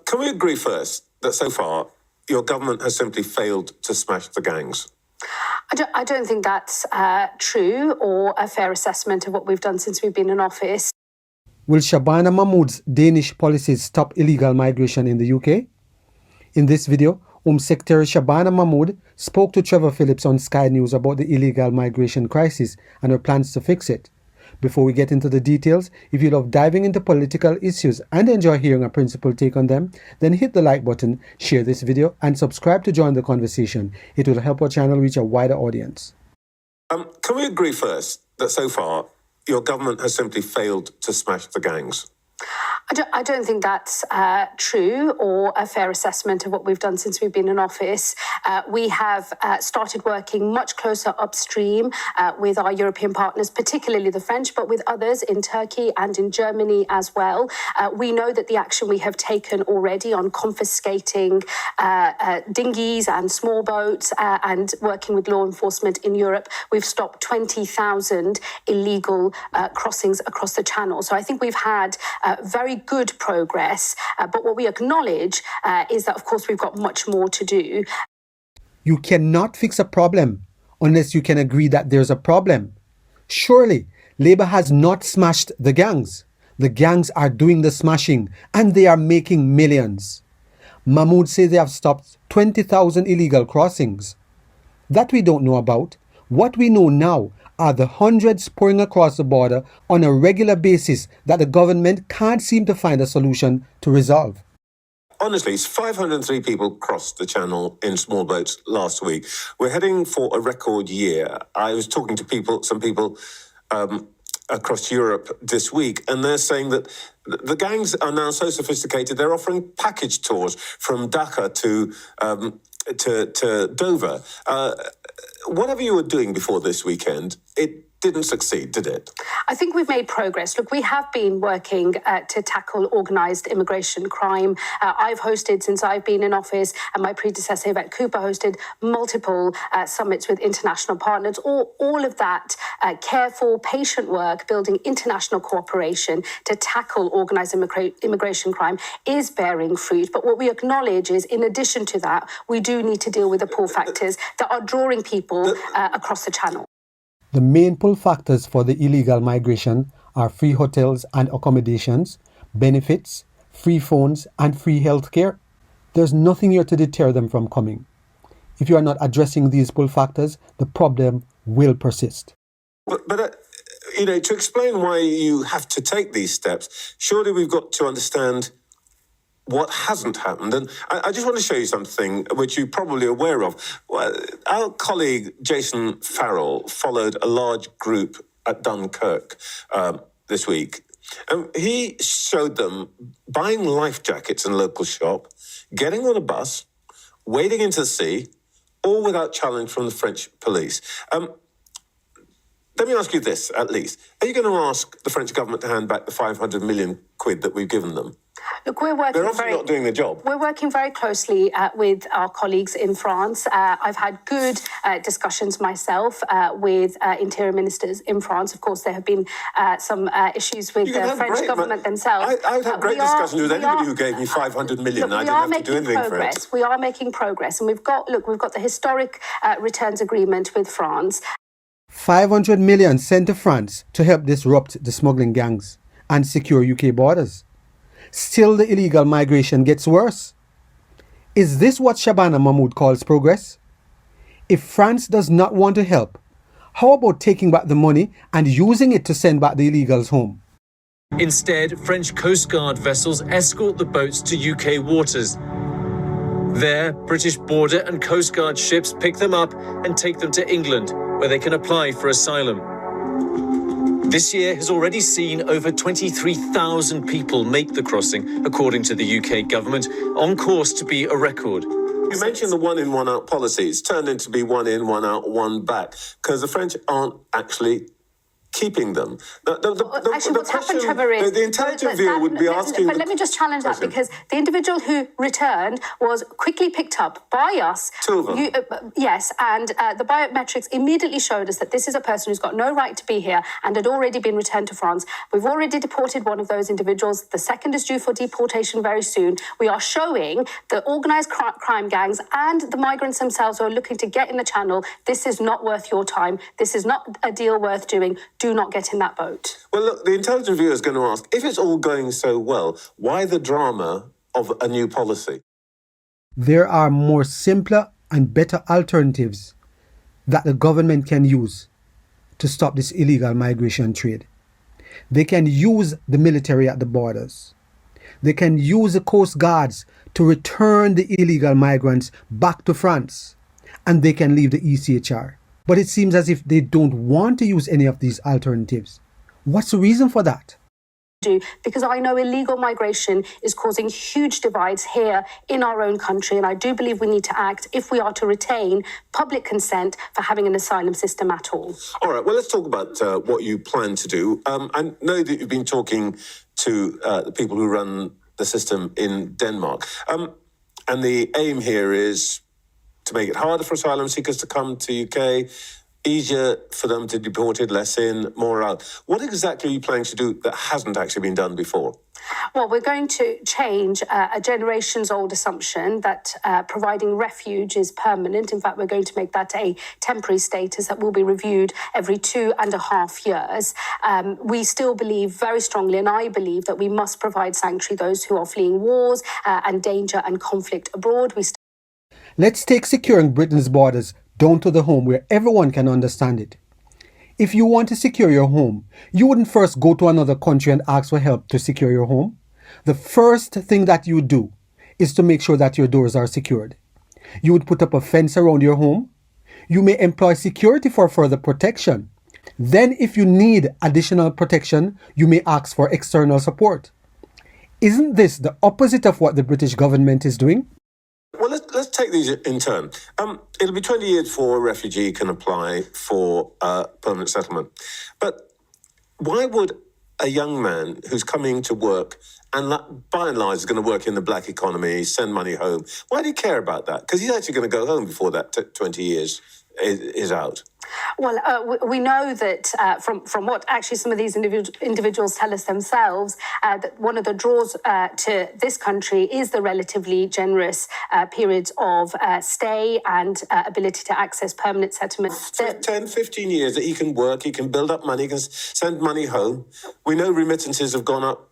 Can we agree first that so far your government has simply failed to smash the gangs? I don't think that's true or a fair assessment of what we've done since we've been in office. Will Shabana Mahmood's Danish policies stop illegal migration in the UK? In this video, Home Secretary Shabana Mahmood spoke to Trevor Phillips on Sky News about the illegal migration crisis and her plans to fix it. Before we get into the details, if you love diving into political issues and enjoy hearing a principled take on them, then hit the like button, share this video, and subscribe to join the conversation. It will help our channel reach a wider audience. Can we agree first that so far your government has simply failed to smash the gangs? I don't think that's true or a fair assessment of what we've done since we've been in office. We have started working much closer upstream with our European partners, particularly the French, but with others in Turkey and in Germany as well. We know that the action we have taken already on confiscating dinghies and small boats and working with law enforcement in Europe, we've stopped 20,000 illegal crossings across the Channel. So I think we've had very good progress, but what we acknowledge is that, of course, we've got much more to do. You cannot fix a problem unless you can agree that there's a problem. Surely, Labour has not smashed the gangs. The gangs are doing the smashing, and they are making millions. Mahmood says they have stopped 20,000 illegal crossings. That we don't know about. What we know now are the hundreds pouring across the border on a regular basis that the government can't seem to find a solution to resolve. Honestly, 503 people crossed the Channel in small boats last week. We're heading for a record year. I was talking to some people across Europe this week, and they're saying that the gangs are now so sophisticated, they're offering package tours from Dhaka to Dover. Whatever you were doing before this weekend, it didn't succeed, did it? I think we've made progress. Look, we have been working to tackle organised immigration crime. I've hosted, since I've been in office, and my predecessor, Yvette Cooper, hosted multiple summits with international partners. All of that careful, patient work, building international cooperation to tackle organised immigration crime is bearing fruit. But what we acknowledge is, in addition to that, we do need to deal with the pull factors that are drawing people across the Channel. The main pull factors for the illegal migration are free hotels and accommodations, benefits, free phones, and free healthcare. There's nothing here to deter them from coming. If you are not addressing these pull factors, the problem will persist. But to explain why you have to take these steps, surely we've got to understand what hasn't happened. And I just want to show you something which you're probably aware of. Well, our colleague Jason Farrell followed a large group at Dunkirk this week. And he showed them buying life jackets in a local shop, getting on a bus, wading into the sea, all without challenge from the French police. Let me ask you this, at least. Are you going to ask the French government to hand back the 500 million quid that we've given them? Look, they're obviously not doing the job. We're working very closely with our colleagues in France. I've had good discussions myself with interior ministers in France. Of course, there have been some issues with the French government themselves. I've had great discussions with anybody who gave me 500 million. I didn't have to do anything for it. We are making progress. And we've got the historic returns agreement with France. 500 million sent to France to help disrupt the smuggling gangs and secure UK borders. Still, the illegal migration gets worse. Is this what Shabana Mahmood calls progress? If France does not want to help, how about taking back the money and using it to send back the illegals home? Instead, French Coast Guard vessels escort the boats to UK waters. There, British border and Coast Guard ships pick them up and take them to England, where they can apply for asylum. This year has already seen over 23,000 people make the crossing, according to the UK government, on course to be a record. You mentioned the one in, one out policy. It's turned into be one in, one out, one back, because the French aren't actually keeping them. Actually, what's happened, Trevor, is... The intelligent viewer would be asking... But let me just challenge that, because the individual who returned was quickly picked up by us. Two of them. Yes, and the biometrics immediately showed us that this is a person who's got no right to be here and had already been returned to France. We've already deported one of those individuals. The second is due for deportation very soon. We are showing the organised crime gangs and the migrants themselves who are looking to get in the channel, this is not worth your time. This is not a deal worth doing. Do not get in that boat. Well, look, the intelligent viewer is going to ask, if it's all going so well, why the drama of a new policy? There are more simpler and better alternatives that the government can use to stop this illegal migration trade. They can use the military at the borders. They can use the coast guards to return the illegal migrants back to France, and they can leave the ECHR. But it seems as if they don't want to use any of these alternatives. What's the reason for that? Because I know illegal migration is causing huge divides here in our own country, and I do believe we need to act if we are to retain public consent for having an asylum system at all. All right, well, let's talk about what you plan to do. I know that you've been talking to the people who run the system in Denmark, and the aim here is to make it harder for asylum seekers to come to UK, easier for them to be deported, less in, more out. What exactly are you planning to do that hasn't actually been done before? Well, we're going to change a generations-old assumption that providing refuge is permanent. In fact, we're going to make that a temporary status that will be reviewed every 2.5 years. We still believe very strongly, and I believe, that we must provide sanctuary those who are fleeing wars and danger and conflict abroad. Let's take securing Britain's borders down to the home where everyone can understand it. If you want to secure your home, you wouldn't first go to another country and ask for help to secure your home. The first thing that you do is to make sure that your doors are secured. You would put up a fence around your home. You may employ security for further protection. Then, if you need additional protection, you may ask for external support. Isn't this the opposite of what the British government is doing? Well, let's take these in turn. It'll be 20 years before a refugee can apply for permanent settlement. But why would a young man who's coming to work and by and large is going to work in the black economy, send money home, why do you care about that? Because he's actually going to go home before that 20 years is out. Well, we know that from what actually some of these individuals tell us themselves, that one of the draws to this country is the relatively generous periods of stay and ability to access permanent settlement. 10, 15 years that he can work, he can build up money, he can send money home. We know remittances have gone up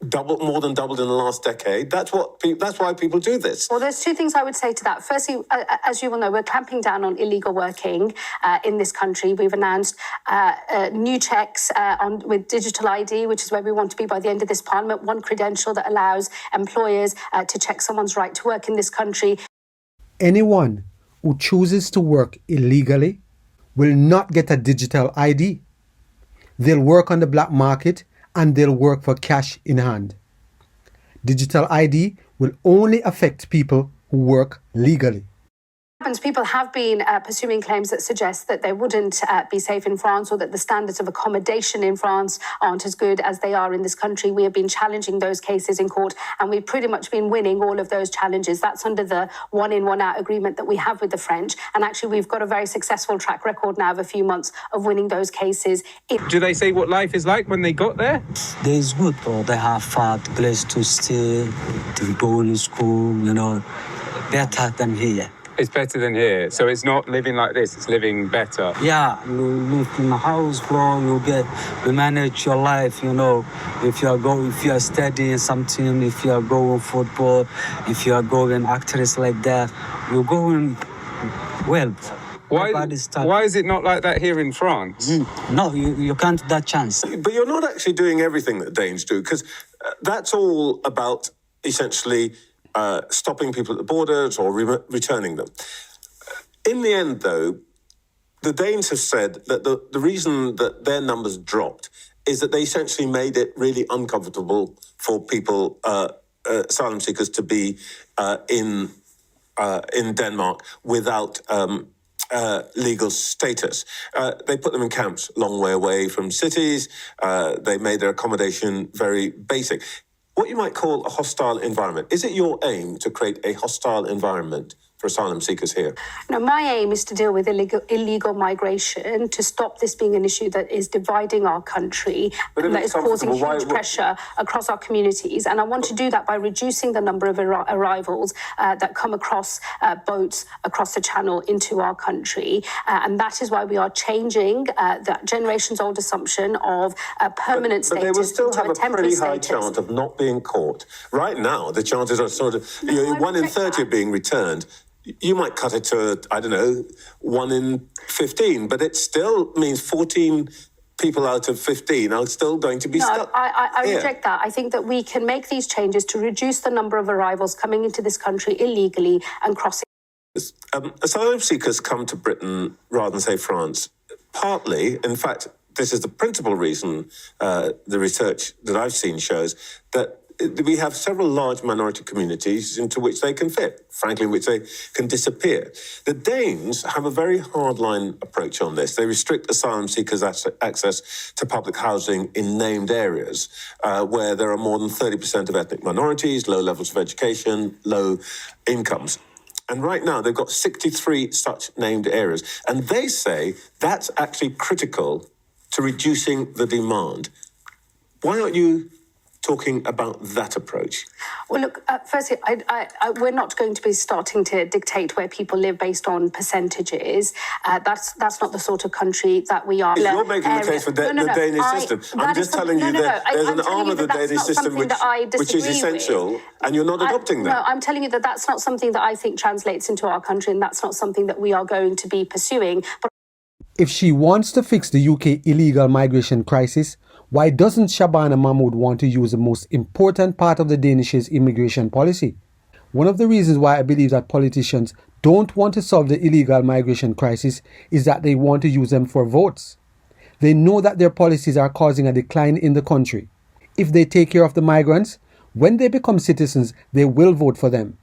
more than doubled in the last decade. That's why people do this. Well, there's two things I would say to that. Firstly, as you will know, we're clamping down on illegal working in this country. We've announced new checks with digital ID, which is where we want to be by the end of this parliament. One credential that allows employers to check someone's right to work in this country. Anyone who chooses to work illegally will not get a digital ID. They'll work on the black market and they'll work for cash in hand. Digital ID will only affect people who work legally. People have been pursuing claims that suggest that they wouldn't be safe in France, or that the standards of accommodation in France aren't as good as they are in this country. We have been challenging those cases in court, and we've pretty much been winning all of those challenges. That's under the one in, one out agreement that we have with the French. And actually, we've got a very successful track record now of a few months of winning those cases. Do they say what life is like when they got there? There's good, bro. They have fat place to stay, to go to school, better than here. It's better than here. So it's not living like this, it's living better. Yeah, you live in a house, bro, you manage your life, if you are studying something, if you are going football, if you are going actress like that, you're going well. Why is it not like that here in France? No, you can't that chance. But you're not actually doing everything that Danes do, because that's all about essentially stopping people at the borders or returning them. In the end, though, the Danes have said that the reason that their numbers dropped is that they essentially made it really uncomfortable for people, asylum seekers, to be in Denmark without legal status. They put them in camps a long way away from cities. They made their accommodation very basic. What you might call a hostile environment. Is it your aim to create a hostile environment for asylum seekers here? No, my aim is to deal with illegal migration, to stop this being an issue that is dividing our country, and that is causing huge pressure across our communities. And I want to do that by reducing the number of arrivals that come across boats across the channel into our country. And that is why we are changing that generations-old assumption of permanent status they will still into have a temporary pretty high status. chance of not being caught. Right now, the chances are sort of 1 in 30 of being returned. You might cut it to, I don't know, 1 in 15, but it still means 14 people out of 15 are still going to be stuck. I reject that. I think that we can make these changes to reduce the number of arrivals coming into this country illegally and crossing. Asylum seekers come to Britain rather than, say, France. Partly, in fact, this is the principal reason the research that I've seen shows that we have several large minority communities into which they can fit, frankly, in which they can disappear. The Danes have a very hardline approach on this. They restrict asylum seekers' access to public housing in named areas where there are more than 30% of ethnic minorities, low levels of education, low incomes. And right now, they've got 63 such named areas. And they say that's actually critical to reducing the demand. Why aren't you talking about that approach? Well, look, firstly, we're not going to be starting to dictate where people live based on percentages. That's not the sort of country that we are. You're making the case for the Danish system. I'm just telling you that there's an arm of the Danish system which is essential, and you're not adopting that. No, I'm telling you that that's not something that I think translates into our country, and that's not something that we are going to be pursuing. But if she wants to fix the UK illegal migration crisis, why doesn't Shabana Mahmood want to use the most important part of the Danish's immigration policy? One of the reasons why I believe that politicians don't want to solve the illegal migration crisis is that they want to use them for votes. They know that their policies are causing a decline in the country. If they take care of the migrants, when they become citizens, they will vote for them.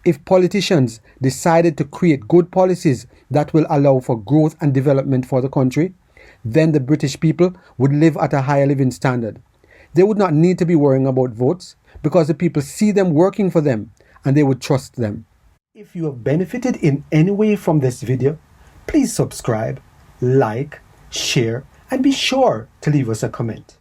If politicians decided to create good policies that will allow for growth and development for the country, then the British people would live at a higher living standard. They would not need to be worrying about votes because the people see them working for them and they would trust them. If you have benefited in any way from this video, please subscribe, like, share, and be sure to leave us a comment.